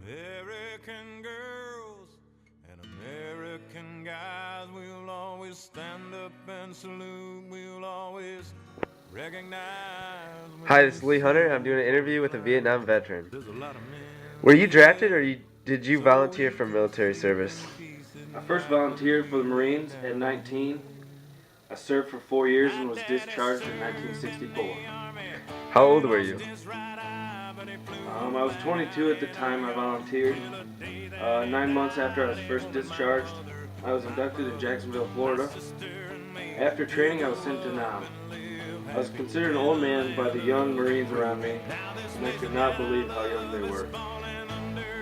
American girls and American guys, we'll always stand up and salute. We'll always recognize. Hi, this is Lee Hunter. I'm doing an interview with a Vietnam veteran. There's a lot of men. Were you drafted or did you volunteer for military service? I first volunteered for the Marines at 19. I served for 4 years and was discharged in 1964. How old were you? I was 22 at the time I volunteered. 9 months after I was first discharged, I was inducted in Jacksonville, Florida. After training, I was sent to Nam. I was considered an old man by the young Marines around me, and I could not believe how young they were.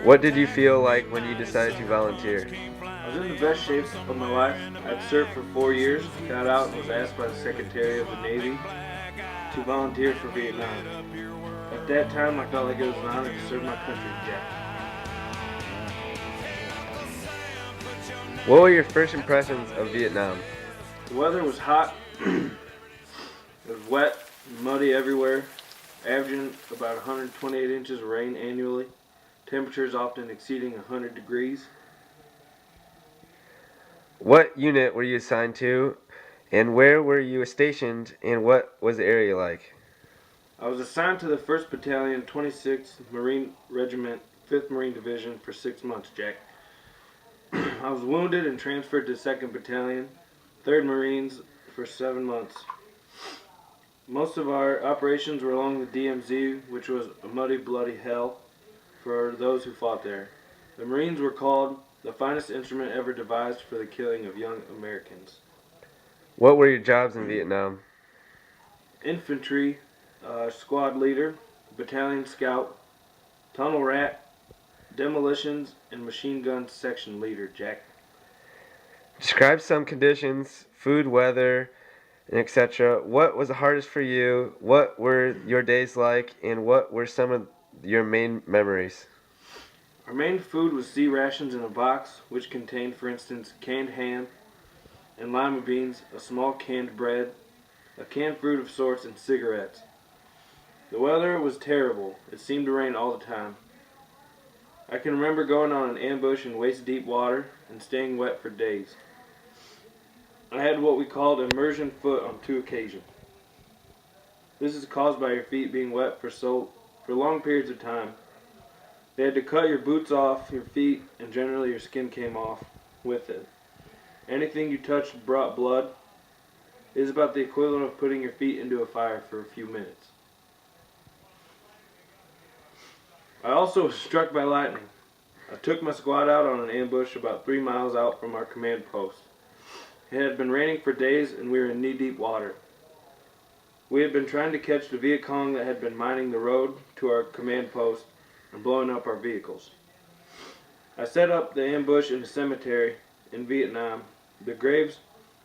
What did you feel like when you decided to volunteer? I was in the best shape of my life. I'd served for 4 years, got out, and was asked by the Secretary of the Navy to volunteer for Vietnam. At that time, I felt like it was an honor to serve my country, Jack. What were your first impressions of Vietnam? The weather was hot. It was wet, muddy everywhere, averaging about 128 inches of rain annually. Temperatures often exceeding 100 degrees. What unit were you assigned to, and where were you stationed, and what was the area like? I was assigned to the 1st Battalion, 26th Marine Regiment, 5th Marine Division for 6 months, Jack. I was wounded and transferred to 2nd Battalion, 3rd Marines for 7 months. Most of our operations were along the DMZ, which was a muddy, bloody hell for those who fought there. The Marines were called the finest instrument ever devised for the killing of young Americans. What were your jobs in Vietnam? Infantry, squad leader, battalion scout, tunnel rat, demolitions, and machine gun section leader, Jack. Describe some conditions, food, weather, and etc. What was the hardest for you? What were your days like, and what were some of your main memories? Our main food was sea rations in a box, which contained, for instance, canned ham and lima beans, a small canned bread, a canned fruit of sorts, and cigarettes. The weather was terrible. It seemed to rain all the time. I can remember going on an ambush in waist-deep water and staying wet for days. I had what we called immersion foot on 2 occasions. This is caused by your feet being wet for long periods of time. They had to cut your boots off your feet, and generally your skin came off with it. Anything you touched brought blood. It is about the equivalent of putting your feet into a fire for a few minutes. I also was struck by lightning. I took my squad out on an ambush about 3 miles out from our command post. It had been raining for days and we were in knee-deep water. We had been trying to catch the Viet Cong that had been mining the road to our command post and blowing up our vehicles. I set up the ambush in a cemetery in Vietnam. The graves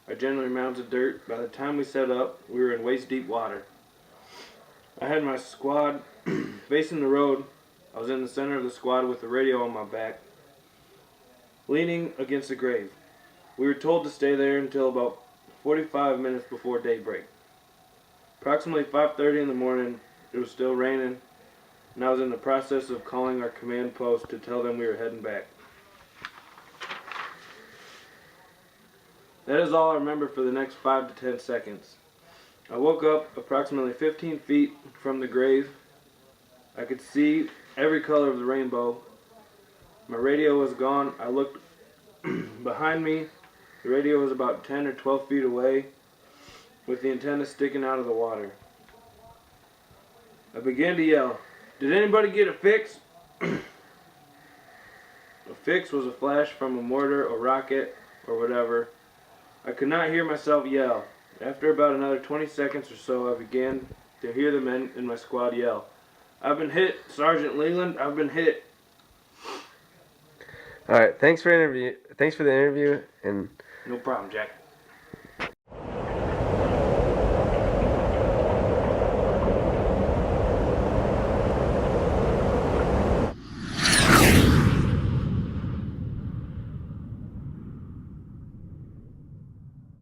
are generally mounds of dirt. By the time we set up, we were in waist-deep water. I had my squad facing the road. I was in the center of the squad with the radio on my back, leaning against the grave. We were told to stay there until about 45 minutes before daybreak. Approximately 5:30 in the morning, it was still raining, and I was in the process of calling our command post to tell them we were heading back. That is all I remember for the next 5 to 10 seconds. I woke up approximately 15 feet from the grave. I could see every color of the rainbow. My radio was gone. I looked behind me. The radio was about 10 or 12 feet away, with the antenna sticking out of the water. I began to yell, "Did anybody get a fix?" A fix was a flash from a mortar or rocket or whatever. I could not hear myself yell. After about another 20 seconds or so, I began to hear the men in my squad yell, "I've been hit, Sergeant Leland, I've been hit." All right, thanks for the interview, and No problem, Jack.